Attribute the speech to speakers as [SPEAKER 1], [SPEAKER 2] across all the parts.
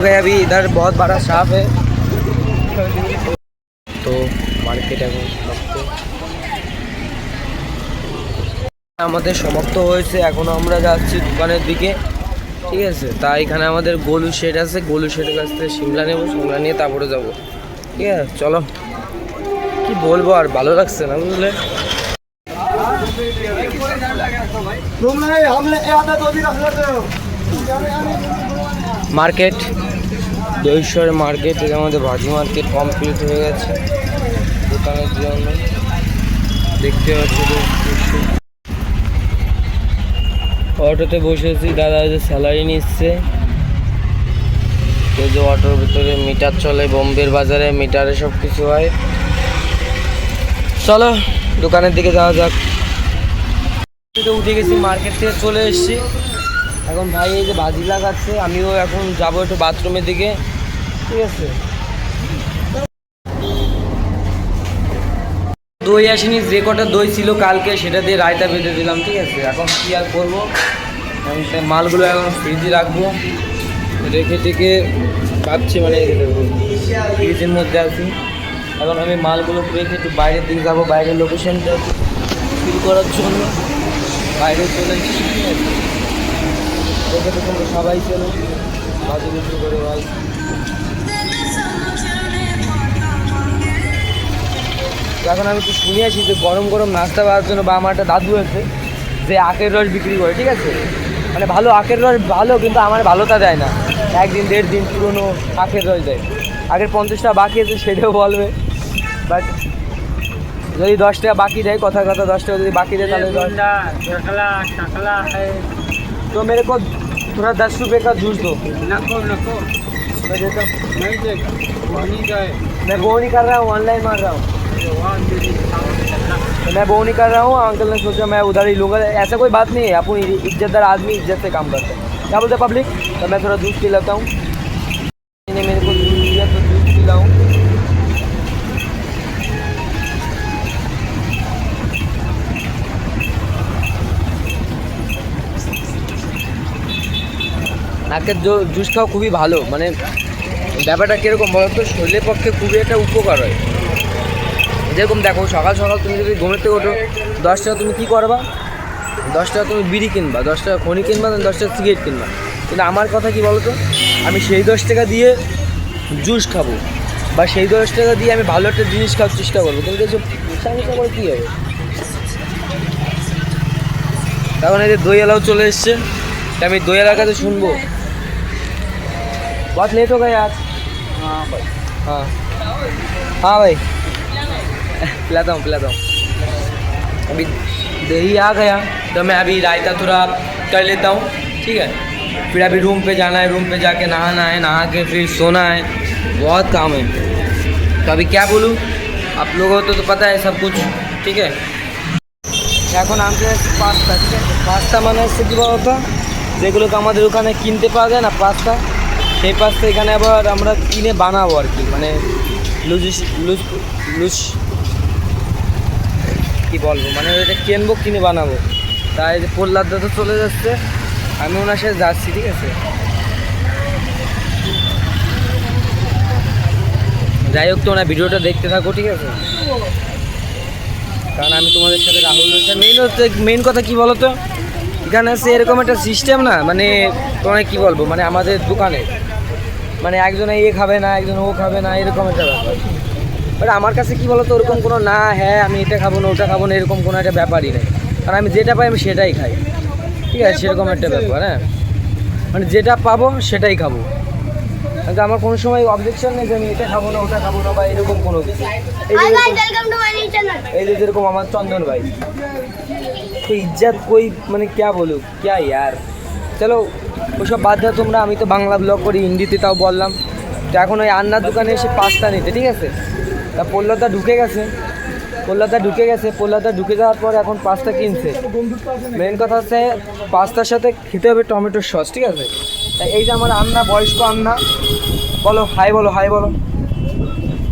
[SPEAKER 1] अभी इधर बहुत बड़ा शॉप है तो মার্কেট এখন আমাদের সমাপ্ত হয়েছে। এখন আমরা যাচ্ছি দোকানের দিকে, ঠিক আছে। তাই এখানে আমাদের গোলু শেড আছে, গোলু শেডের কাছ থেকে সিমলা নেবো, সিমলা নিয়ে তারপরে যাবো, ঠিক আছে। চলো, কি বলবো আর ভালো লাগছে না বুঝলে। মার্কেট দৈশ্বরের মার্কেট, এটা আমাদের ভাজি মার্কেট কমপ্লিট হয়ে গেছে দোকানের জন্য। দেখতে পাচ্ছি অটোতে বসেছি, দাদা যে স্যালারি নিচ্ছে, এই যে অটোর ভিতরে মিটার চলে, বোম্বের বাজারে মিটারে সব কিছু হয়। চলো দোকানের দিকে যাওয়া যাক। উঠে গেছি, মার্কেট থেকে চলে এসেছি। এখন ভাই এই যে ভাজি লাগাচ্ছে, আমিও এখন যাবো একটু বাথরুমের দিকে, ঠিক আছে। দই আসেনি, যে কটা দই ছিল কালকে সেটা দিয়ে রায়তা বেঁধে দিলাম, ঠিক আছে। এখন কি আর করবো, মালগুলো এখন ফ্রিজে রাখবো, রেখে টেকে ভাবছি মানে ফ্রিজের মধ্যে আছি। এখন আমি মালগুলো রেখে একটু বাইরের দিকে যাবো, বাইরের লোকেশনটা ফিল করার জন্য বাইরে চলে এসেছি, ঠিক আছে। দেখে তো তোমরা সবাই চলো বাজে বিক্রি করে ভাই। এখন আমি একটু শুনে আসি যে গরম গরম নাস্তা পাওয়ার জন্য বা আমার একটা দাদু আছে যে আখের রস বিক্রি করে, ঠিক আছে। মানে ভালো আখের রস ভালো, কিন্তু আমার ভালোটা দেয় না, একদিন দেড় দিন পুরনো আখের রস দেয়। আগের 50 টাকা বাকি আছে সেটাও বলবে, বাট যদি 10 টাকা বাকি দেয়, কথা 10 টাকা যদি বাকি দেয় তাহলে तो मेरे को थोड़ा 10 रुपये का जूस दो। नको मैं देता हूँ, नहीं देगा, मैं वो नहीं कर रहा हूँ, ऑनलाइन मार रहा हूँ, मैं वो नहीं कर रहा हूँ। अंकल ने सोचा मैं उधर ही लूँगा, ऐसा कोई बात नहीं है। अपन इज्जतदार आदमी इज्जत से काम करते हैं, क्या बोलते हैं पब्लिक। तो मैं थोड़ा जूस पिलाता हूँ, मेरे को जूस दिया तो जूस पिलाऊँ। নাকের জুস খাওয়া খুবই ভালো, মানে ব্যাপারটা কীরকম বলো তো, শরীরের পক্ষে খুবই একটা উপকার হয়। যেরকম দেখো সকাল সকাল তুমি যদি ঘুমের থেকে ওঠো, 10 টাকা তুমি কী করবা, 10 টাকা তুমি বিড়ি কিনবা, 10 টাকা খনি কিনবা, 10 টাকা সিগারেট কিনবা। কিন্তু আমার কথা কি বলো তো, আমি সেই 10 টাকা দিয়ে জুস খাবো বা সেই 10 টাকা দিয়ে আমি ভালো একটা জিনিস খাওয়ার চেষ্টা করবো, কিন্তু এসব সমস্যা করে কী হবে। তখন এই যে দইওয়ালাও চলে এসছে, আমি দইওয়ালার কাছে শুনবো। बहुत लेट हो गए आज। हाँ भाई, हाँ हाँ भाई पिलाता हूँ। अभी दही आ गया तो मैं अभी रायता थोड़ा कर लेता हूँ, ठीक है। फिर अभी रूम पे जाना है, रूम पे जाके नहाना है, नहा के फिर सोना है, बहुत काम है। तो अभी क्या बोलूँ, आप लोगों को तो पता है सब कुछ, ठीक है। এখন আনতে যাচ্ছি পাস্তা, ঠিক আছে। পাস্তা মানে হচ্ছে কী বলতো, যেগুলোকে আমাদের ওখানে কিনতে পাওয়া যায় না পাস্তা, সেই পাস্তা এখানে আবার আমরা কিনে বানাবো আর কি, মানে লুজ কী বলবো, মানে এটা কিনবো কিনে বানাবো। তাই যে প্রহ্লাদা তো চলে যাচ্ছে, আমি ওনার সাথে যাচ্ছি, ঠিক আছে। যাই হোক, তোমরা ভিডিওটা দেখতে থাকো, ঠিক আছে, কারণ আমি তোমাদের সাথে রাহুল মেইন কথা কী বলো তো, এখানে আছে এরকম একটা সিস্টেম না, মানে তোমায় কী বলবো, মানে আমাদের দোকানে মানে একজনে এ খাবে না, একজন ও খাবে না, এরকম একটা ব্যাপার। বাট আমার কাছে কী বলো তো, ওরকম কোনো না হ্যাঁ আমি এটা খাবো না ওটা খাবো না, এরকম কোনো একটা ব্যাপারই নেই। কারণ আমি যেটা পাই আমি সেটাই খাই, ঠিক আছে, সেরকম একটা ব্যাপার। হ্যাঁ, মানে যেটা পাবো সেটাই খাবো, কিন্তু আমার কোনো সময় অবজেকশন নেই যে আমি এটা খাবো না ওটা খাবো না বা এরকম কোনো কিছু। এই যে যেরকম আমার চন্দন ভাই, তো ইজ্জত কই, মানে ক্যা বলো ক্যা ইয়ার। চলো ওসব বাদ দাও তোমরা, আমি তো বাংলা ব্লগ করি, হিন্দিতে তাও বললাম। তো এখন ওই আন্নার দোকানে এসে পাস্তা নিতে, ঠিক আছে। তা প্রহ্লাদা ঢুকে গেছে, প্রহ্লাদা ঢুকে যাওয়ার পর এখন পাস্তা কিনছে। মেন কথা হচ্ছে পাস্তার সাথে খেতে হবে টমেটোর সস, ঠিক আছে। তাই এই যে আমার আন্না, বয়স্ক আন্না, বলো হাই, বলো হাই বলো।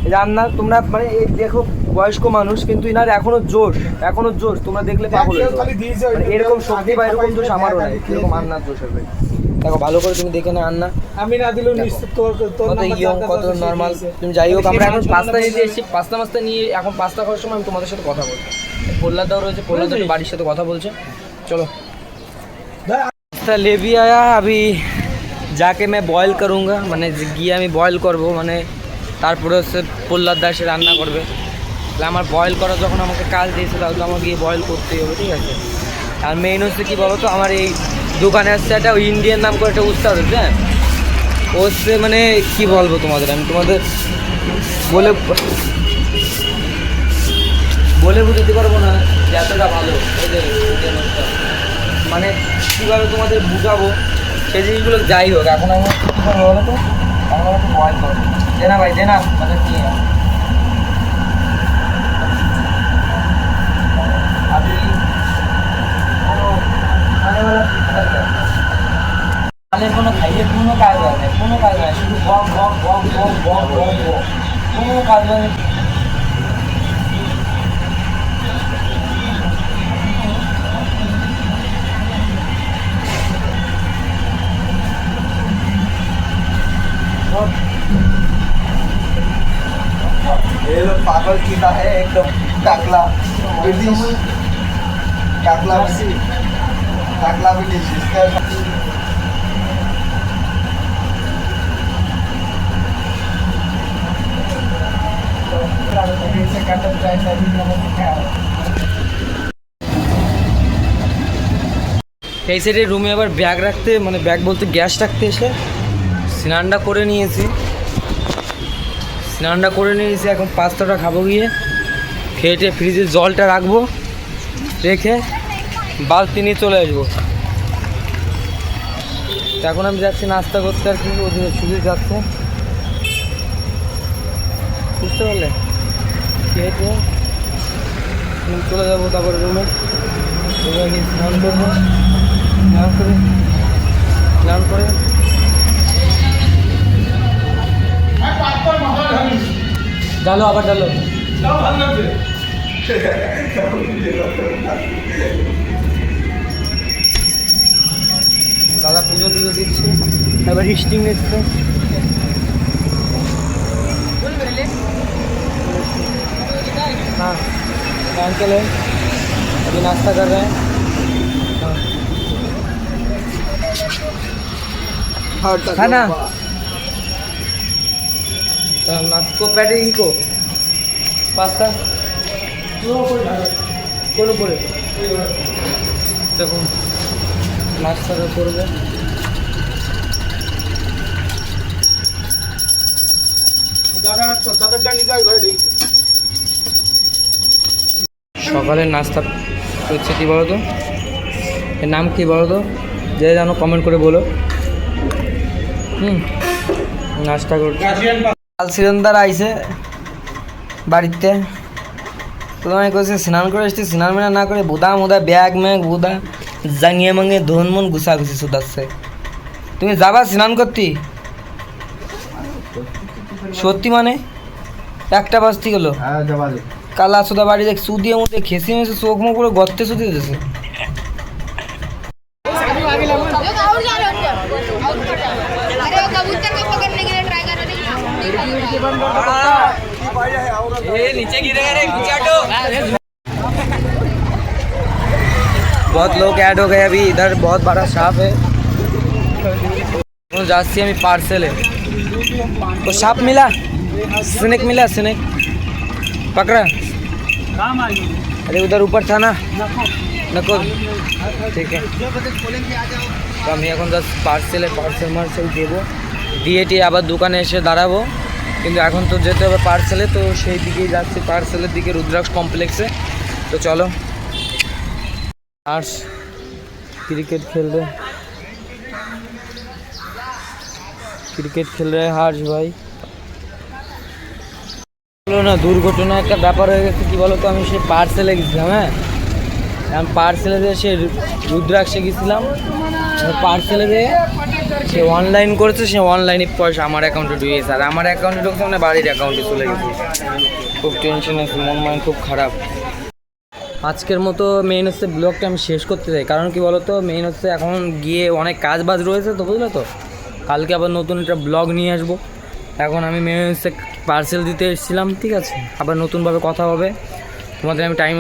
[SPEAKER 1] এই যে আন্না, তোমরা মানে এই দেখো বয়স্ক মানুষ, কিন্তু ইনার এখনো জোশ, তোমরা দেখলে পাগল। এরকম শক্তি বা এরকম জোশ আমারও নাই, এরকম আন্নার জোশ হবে। দেখো ভালো করে তুমি দেখে না রান্না,
[SPEAKER 2] আমি না দিলেও নিশ্চিত তোর
[SPEAKER 1] কত ইয়ং কত নর্মাল। তুমি যাই হোক, আমরা এখন পাস্তা নিতে এসেছি, পাস্তা নিয়ে এখন পাস্তা খাওয়ার সময় আমি তোমাদের সাথে কথা বলবো। প্রহ্লাদ দাও রয়েছে, প্রহ্লাদ দাও বাড়ির সাথে কথা বলছে। চলো পাস্তা ले भी आया, अभी जाके मैं बॉयल करूँगा, মানে গিয়ে আমি বয়েল করবো, মানে তারপরে হচ্ছে প্রহ্লাদ দা এসে রান্না করবে। তাহলে আমার বয়েল করা যখন আমাকে কাজ দিয়েছে তাহলে তো আমাকে গিয়ে বয়েল করতেই হবে, ঠিক আছে। আর মেইন হচ্ছে কী বলো তো, আমার এই দোকানে আসছে একটা ইন্ডিয়ান নাম করে একটা উস্তাদ হচ্ছে, হ্যাঁ ও হচ্ছে মানে কী বলবো তোমাদের, আমি তোমাদের বলে বুঝতে পারবো না যে এতটা ভালো এই যে ইন্ডিয়ান উস্তাদ। মানে কীভাবে তোমাদের বুঝাবো সেই জিনিসগুলো। যাই হোক, এখন আমি কী করবো বলো তো, এখন আমাকে বয়েল করবো। দে না ভাই, দে না, মানে কি अभी তাহলে কোনো খাইয়ে কোনো কাজ হয় না, কোনো কাজ হয় শুধু বক বক বক বক বক বক বক, কোনো কাজ হয় না।
[SPEAKER 3] ये लोग पागल कीड़ा है एकदम, टाकला डिश, टाकला भी डिश इसका।
[SPEAKER 1] এই সাইডে রুমে আবার ব্যাগ রাখতে, মানে ব্যাগ বলতে গ্যাস রাখতে এসে স্নানটা করে নিয়েছি, এখন পাস্তাটা খাবো, গিয়ে খেয়ে ফ্রিজে জলটা রাখবো, রেখে বালতি নিয়ে চলে আসবো। তো এখন আমি যাচ্ছি নাস্তা করতে, আর কি ওদিকে সুযোগ যাচ্ছে, বুঝতে পারলে, খেয়ে চলে যাবো তারপরে রুমে গিয়ে স্নান করবো, স্নান করে ডালো, আবার ডালো। দাদা পুজো দিচ্ছে, এবার হিস্টিং নিচ্ছে। हाँ अंकल है, अभी नाश्ता कर रहे हैं। है ना, नाश्ता पैटे ही को पास्ता কোনো করে দেখুন নাস্তাটা করবে। সকালের নাস্তা হচ্ছে কী বলো তো, এর নাম কী বলো তো, যে জানো কমেন্ট করে বলো। নাস্তা করছি, কাল সিরন্দার আইসে বাড়িতে, তো তোমায় কইছে স্নান করে আসছি, স্নান মেনা না করে বুদা মুদা ব্যাগ ম্যাগ বুদা জাঙিয়ে মাঙিয়ে ধন মন ঘুষাঘুষি শুধাচ্ছে। তুমি যাবা স্নান করতি? সত্যি মানে 1টা বাজতে গেলো, কালা সুদা বাড়ি দেখ সুদিয়ে মধ্যে খেসি মেসে চোখ মুখ করে গর্তে শুধু দিতেছে। बहुत लोग ऐड हो गए अभी, इधर बहुत बड़ा सांप है। जाती हमें पार्सल है, तो सांप मिला, स्नेक मिला, स्नेक पकड़ा। अरे उधर ऊपर था ना, नको, ठीक है। তো আমি এখন জাস্ট পার্সেল দেবো, দিয়ে টিয়ে আবার দোকানে এসে দাঁড়াবো, কিন্তু এখন তো যেতে হবে পার্সেলে, তো সেই দিকেই যাচ্ছি, পার্সেলের দিকে রুদ্রাক্ষ কমপ্লেক্সে। তো চলো। আর क्रिकेट खेल रहे हार्श भाई। বলো না, দুর্ঘটনা একটা ব্যাপার হয়ে গেছে। কী বলো তো, আমি সে পার্সেলে গেছিলাম, হ্যাঁ আমি পার্সেলে দিয়ে সে রুদ্রাক্ষে গেছিলাম, পার্সেলে দিয়ে সে অনলাইন করেছে, সে অনলাইনে পয়সা আমার অ্যাকাউন্টে ঢুকেছে, আর আমার অ্যাকাউন্টে ঢুকছে মানে বাড়ির অ্যাকাউন্টে চলে গেছে। খুব টেনশন আছে, মন মাইন্ড খুব খারাপ। আজকের মতো মেইন হচ্ছে ব্লগটা আমি শেষ করতে চাই, কারণ কি বলো তো, মেইন হচ্ছে এখন গিয়ে অনেক কাজ বাজ রয়েছে তো, বুঝলে তো, কালকে আবার নতুন একটা ব্লগ নিয়ে আসবো। এখন আমি মেইন হচ্ছে পার্সেল দিতে এসেছিলাম, ঠিক আছে, আবার নতুনভাবে কথা হবে তোমাদের আমি টাইম